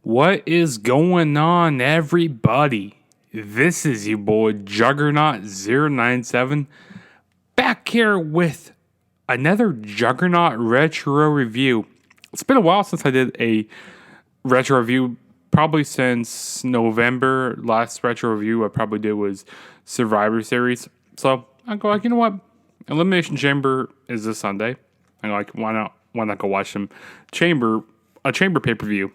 What is going on, everybody? This is your boy Juggernaut097 back here with another Juggernaut retro review. It's been a while since I did a retro review, probably since November. Last retro review I probably did was Survivor Series. So I go like, you know what? Elimination Chamber is this Sunday. I'm like, why not go watch a chamber pay-per-view?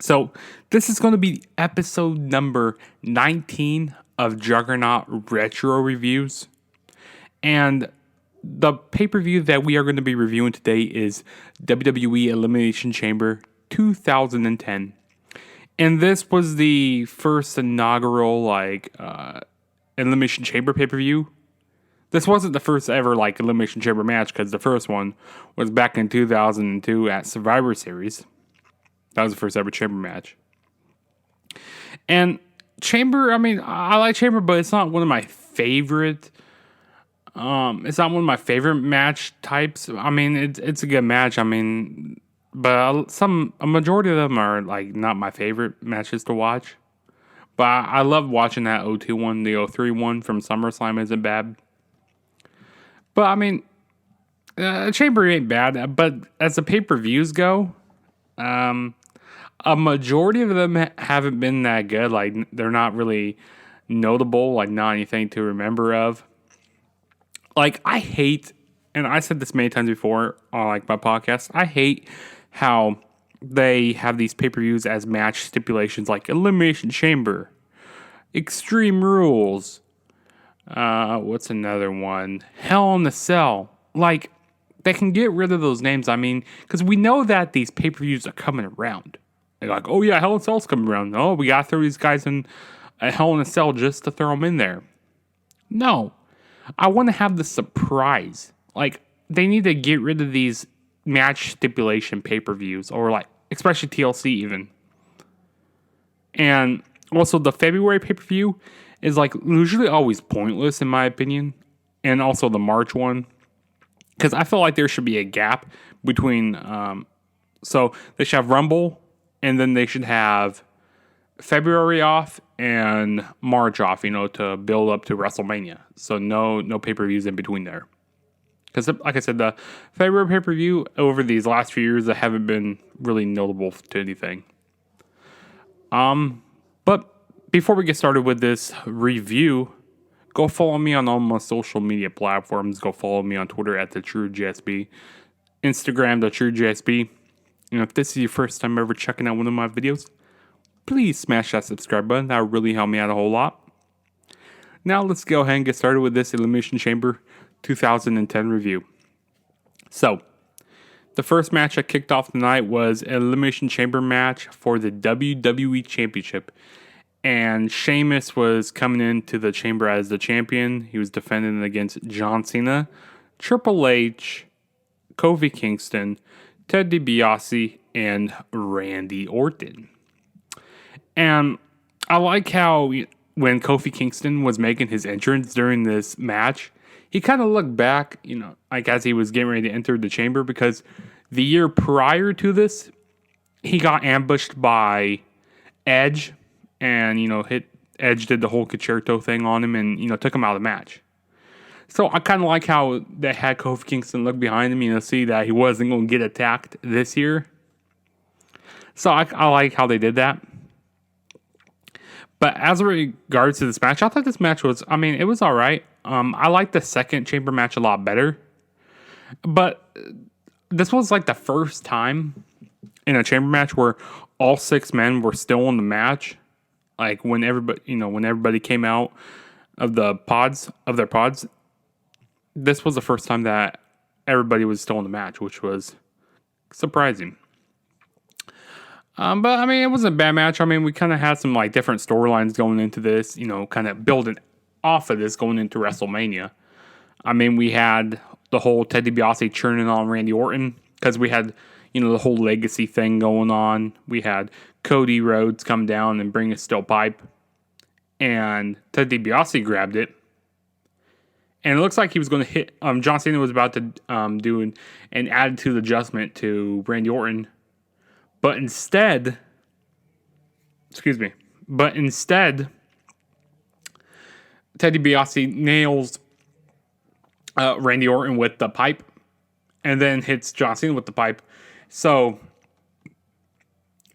So this is going to be episode number 19 of Juggernaut Retro Reviews. And the pay-per-view that we are going to be reviewing today is WWE Elimination Chamber 2010. And this was the first inaugural Elimination Chamber pay-per-view. This wasn't the first ever Elimination Chamber match, because the first one was back in 2002 at Survivor Series. That was the first ever Chamber match. And Chamber, I like Chamber, but it's not one of my favorite. It's not one of my favorite match types. It's a good match. But a majority of them are not my favorite matches to watch. But I love watching that 02 one, the 03 one from SummerSlam isn't bad. But Chamber ain't bad. But as the pay-per-views go, a majority of them haven't been that good. They're not really notable, not anything to remember of. I hate, and I said this many times before on my podcast, I hate how they have these pay-per-views as match stipulations like Elimination Chamber, Extreme Rules, what's another one? Hell in a Cell. They can get rid of those names, because we know that these pay-per-views are coming around. They're oh yeah, Hell in a Cell's coming around. Oh, we gotta throw these guys in a Hell in a Cell just to throw them in there. No. I want to have the surprise. They need to get rid of these match stipulation pay-per-views, or especially TLC even. And also the February pay-per-view is usually always pointless in my opinion. And also the March one. Because I feel like there should be a gap between, so they should have Rumble, and then they should have February off and March off, to build up to WrestleMania. So no pay-per-views in between there. Because like I said, the February pay-per-view over these last few years that haven't been really notable to anything. But before we get started with this review, go follow me on all my social media platforms. Go follow me on Twitter at TheTrueJSB, Instagram, TheTrueJSB. And if this is your first time ever checking out one of my videos, please smash that subscribe button. That would really help me out a whole lot. Now let's go ahead and get started with this Elimination Chamber 2010 review. So, the first match that kicked off the night was an Elimination Chamber match for the WWE Championship. And Sheamus was coming into the chamber as the champion. He was defending against John Cena, Triple H, Kofi Kingston, Ted DiBiase, and Randy Orton. And I like how when Kofi Kingston was making his entrance during this match, he kind of looked back, as he was getting ready to enter the chamber, because the year prior to this, he got ambushed by Edge. And, Edge did the whole concerto thing on him and, took him out of the match. So I kind of like how they had Kofi Kingston look behind him, see that he wasn't going to get attacked this year. So I like how they did that. But as regards to this match, I thought this match was, it was all right. I liked the second chamber match a lot better. But this was the first time in a chamber match where all 6 men were still in the match. When everybody came out of their pods, this was the first time that everybody was still in the match, which was surprising. But it wasn't a bad match. We kind of had some different storylines going into this, kind of building off of this going into WrestleMania. We had the whole Ted DiBiase churning on Randy Orton, because we had the whole legacy thing going on. We had Cody Rhodes come down and bring a steel pipe, and Ted DiBiase grabbed it. And it looks like he was going to hit, John Cena was about to do an attitude adjustment to Randy Orton. But instead, Excuse me. But instead, Teddy DiBiase nails Randy Orton with the pipe and then hits John Cena with the pipe. So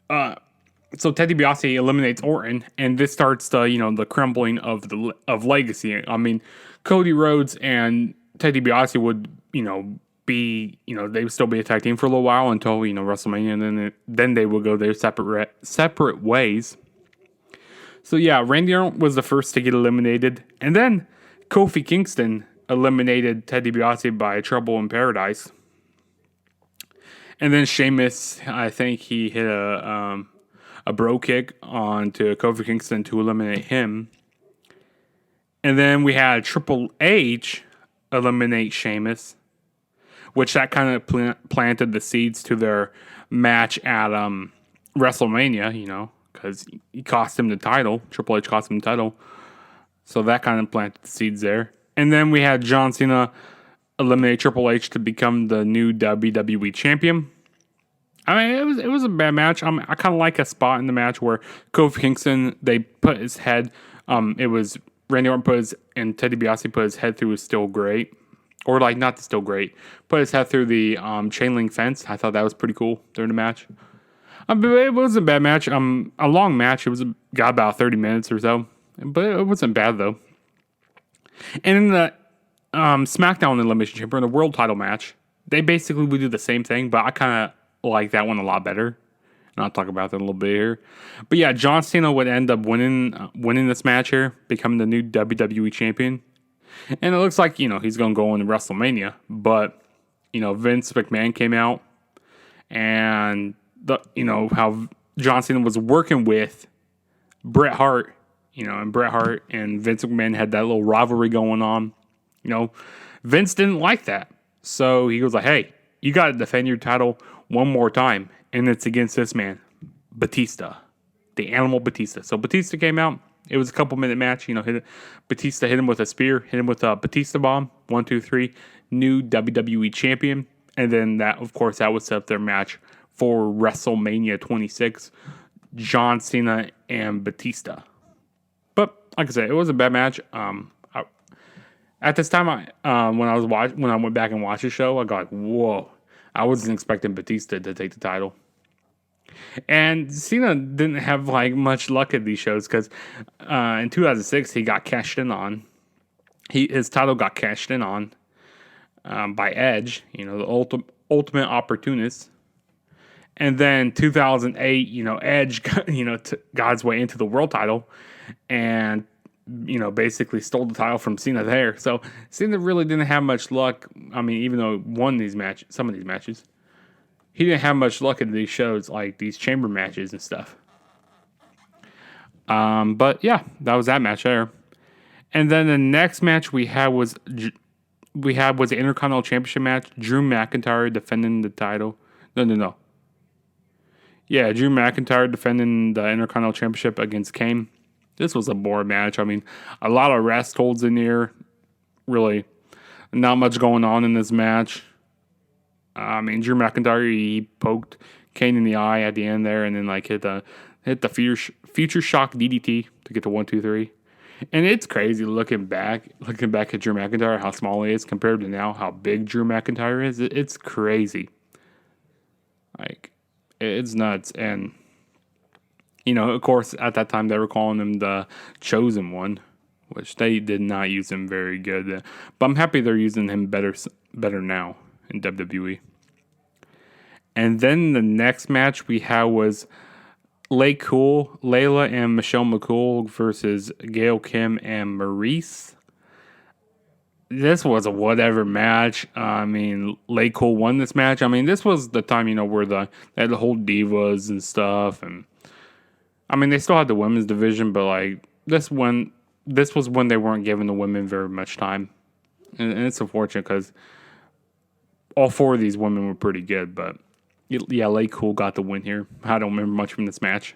Teddy DiBiase eliminates Orton, and this starts the crumbling of legacy. I mean, Cody Rhodes and Teddy DiBiase would they would still be a tag team for a little while until WrestleMania, and then they would go their separate ways. So yeah, Randy Orton was the first to get eliminated, and then Kofi Kingston eliminated Teddy DiBiase by Trouble in Paradise. And then Sheamus, I think he hit a bro kick onto Kofi Kingston to eliminate him. And then we had Triple H eliminate Sheamus, which that kind of planted the seeds to their match at WrestleMania, because he cost him the title. Triple H cost him the title. So that kind of planted the seeds there. And then we had John Cena eliminate Triple H to become the new WWE champion. I mean, it was a bad match. I kind of like a spot in the match where Kofi Kingston, they put his head, it was Randy Orton and Teddy DiBiase put his head through his Still Great. Or not the Still Great. Put his head through the chain link fence. I thought that was pretty cool during the match. But it was a bad match. A long match. It got about 30 minutes or so. But it wasn't bad, though. And in the SmackDown Elimination Chamber, in the world title match, they basically would do the same thing, but I kind of like that one a lot better. And I'll talk about that in a little bit here. But yeah, John Cena would end up winning this match here, becoming the new WWE champion. And it looks like, he's going to go into WrestleMania. But, Vince McMahon came out. And, how John Cena was working with Bret Hart. And Bret Hart and Vince McMahon had that little rivalry going on. Vince didn't like that. So he was like, hey, you got to defend your title one more time. And it's against this man, Batista. The Animal Batista. So Batista came out. It was a couple-minute match. Batista hit him with a spear. Hit him with a Batista bomb. 1, 2, 3. New WWE champion. And then that would set up their match for WrestleMania 26. John Cena and Batista. But like I said, it was a bad match. At this time, when I went back and watched the show, I got like, whoa! I wasn't expecting Batista to take the title. And Cena didn't have like much luck at these shows because in 2006 he got cashed in on. His title got cashed in on by Edge, the ultimate opportunist. And then 2008, Edge got his way into the world title and, basically stole the title from Cena there. So Cena really didn't have much luck. I mean, even though he won some of these matches, he didn't have much luck at these shows, like these chamber matches and stuff. But yeah, that was that match there. And then the next match we had was the Intercontinental Championship match. Drew McIntyre defending the title. No. Yeah, Drew McIntyre defending the Intercontinental Championship against Kane. This was a boring match. I mean, a lot of rest holds in here. Really, not much going on in this match. I mean, Drew McIntyre, he poked Kane in the eye at the end there, and then hit the future shock DDT to get to 1, 2, 3. And it's crazy looking back at Drew McIntyre, how small he is compared to now, how big Drew McIntyre is. It's crazy. It's nuts. And, of course, at that time, they were calling him the Chosen One, which they did not use him very good. But I'm happy they're using him better now in WWE. And then the next match we had was Layla and Michelle McCool versus Gail Kim and Maurice. This was a whatever match. I mean, Layla won this match. I mean, this was the time, where they had the whole divas and stuff. And I mean, they still had the women's division, but this was when they weren't giving the women very much time. And it's unfortunate because all 4 of these women were pretty good, but yeah, Layla got the win here. I don't remember much from this match.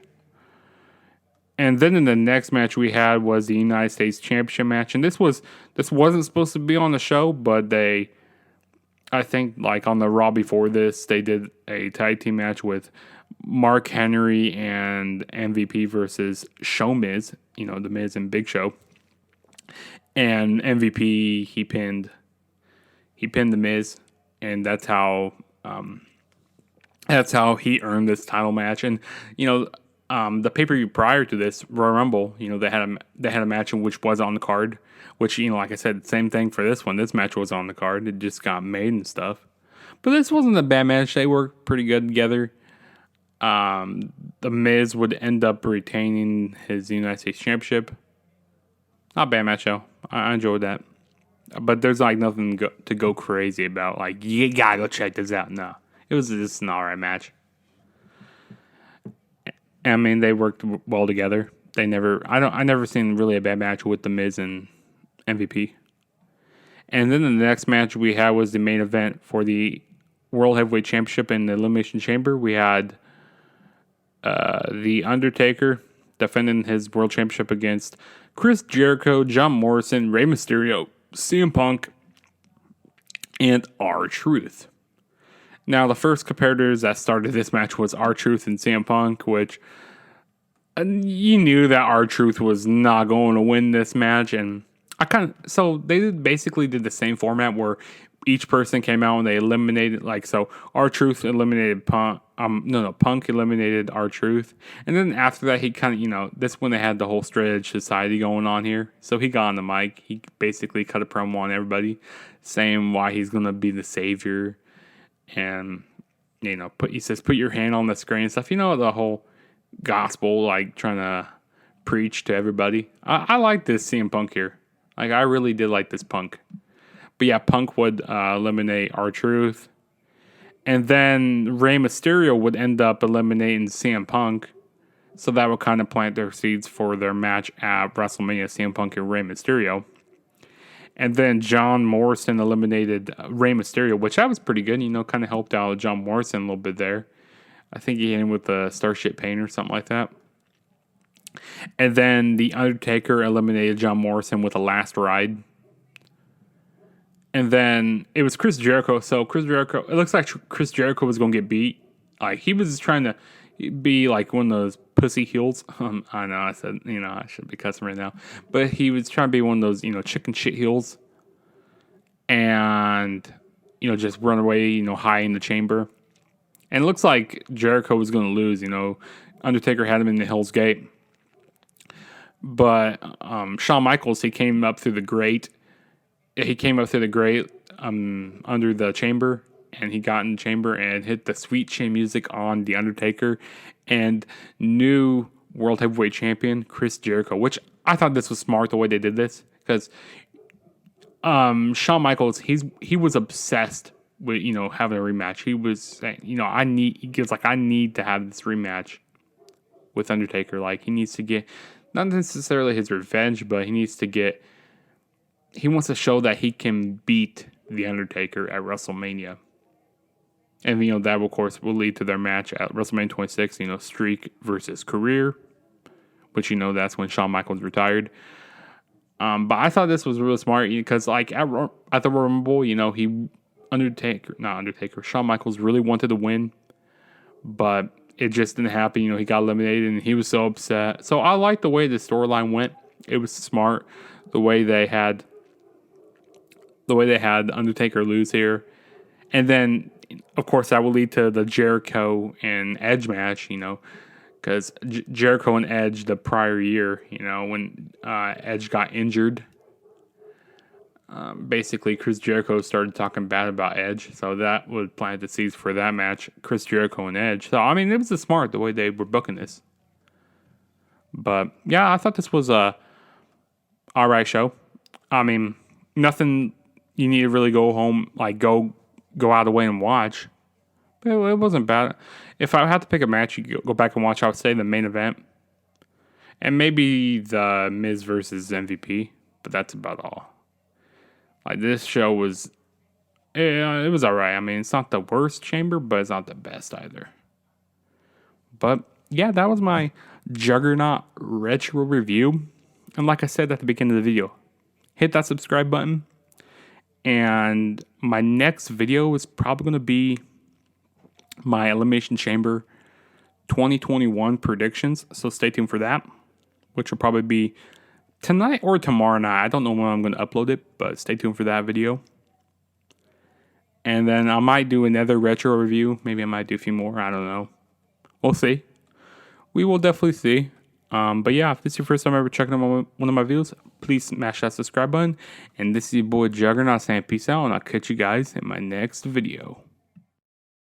And then in the next match we had was the United States Championship match, and this wasn't supposed to be on the show, but I think on the Raw before this, they did a tag team match with Mark Henry and MVP versus Show Miz, the Miz and Big Show. And MVP he pinned the Miz, and that's how he earned this title match. And the pay-per-view prior to this, Royal Rumble, they had a match in which was on the card, which like I said, same thing for this one. This match was on the card. It just got made and stuff. But this wasn't a bad match. They worked pretty good together. The Miz would end up retaining his United States Championship. Not a bad match, though. I enjoyed that. But there's nothing to go crazy about. You gotta go check this out. No. It was just an alright match. I mean, they worked well together. I never seen really a bad match with the Miz and MVP. And then the next match we had was the main event for the World Heavyweight Championship in the Elimination Chamber. We had The Undertaker defending his World Championship against Chris Jericho, John Morrison, Rey Mysterio, CM Punk, and R-Truth. Now, the first competitors that started this match was R-Truth and CM Punk, which you knew that R-Truth was not going to win this match, and so they basically did the same format where each person came out and they eliminated, so R-Truth eliminated Punk. Punk eliminated R-Truth. And then after that, he kind of, this when they had the whole Straight Society going on here. So he got on the mic. He basically cut a promo on everybody, saying why he's going to be the savior. And, he says, put your hand on the screen and stuff. The whole gospel, trying to preach to everybody. I like this CM Punk here. I really did like this Punk. But yeah, Punk would eliminate R-Truth. And then Rey Mysterio would end up eliminating CM Punk. So that would kind of plant their seeds for their match at WrestleMania, CM Punk and Rey Mysterio. And then John Morrison eliminated Rey Mysterio, which that was pretty good. Kind of helped out John Morrison a little bit there. I think he hit him with a Starship Pain or something like that. And then The Undertaker eliminated John Morrison with a Last Ride. And then it was Chris Jericho. So it looks like Chris Jericho was going to get beat. He was trying to be one of those pussy heels. I know I said, I shouldn't be cussing right now. But he was trying to be one of those, chicken shit heels. And, just run away, high in the chamber. And it looks like Jericho was going to lose, Undertaker had him in the Hell's Gate. But Shawn Michaels, he came up through the grate. Under the chamber, and he got in the chamber and hit the sweet chin music on The Undertaker and new World Heavyweight Champion Chris Jericho, which I thought this was smart the way they did this, because Shawn Michaels, he was obsessed with having a rematch. He was saying, I need to have this rematch with Undertaker. He needs to get not necessarily his revenge, but he wants to show that he can beat The Undertaker at WrestleMania. And, that, of course, will lead to their match at WrestleMania 26, streak versus career, which, that's when Shawn Michaels retired. But I thought this was really smart because, at the Rumble, Shawn Michaels really wanted to win, but it just didn't happen. He got eliminated and he was so upset. So I like the way the storyline went. It was smart. The way they had Undertaker lose here. And then, of course, that will lead to the Jericho and Edge match, because Jericho and Edge the prior year, when Edge got injured, basically Chris Jericho started talking bad about Edge. So that would plant the seeds for that match, Chris Jericho and Edge. So, I mean, it was smart the way they were booking this. But, yeah, I thought this was a alright show. I mean, nothing you need to really go home, go out of the way and watch. But it wasn't bad. If I had to pick a match you go back and watch, I would say the main event. And maybe the Miz versus MVP. But that's about all. This show was, it was alright. I mean, it's not the worst chamber, but it's not the best either. But, yeah, that was my Juggernaut retro review. And like I said at the beginning of the video, hit that subscribe button. And my next video is probably going to be my Elimination Chamber 2021 predictions. So stay tuned for that, which will probably be tonight or tomorrow night. I don't know when I'm going to upload it, but stay tuned for that video. And then I might do another retro review. Maybe I might do a few more. I don't know. We'll see. We will definitely see. But yeah, if this is your first time ever checking out one of my videos, please smash that subscribe button. And this is your boy Juggernaut saying peace out, and I'll catch you guys in my next video.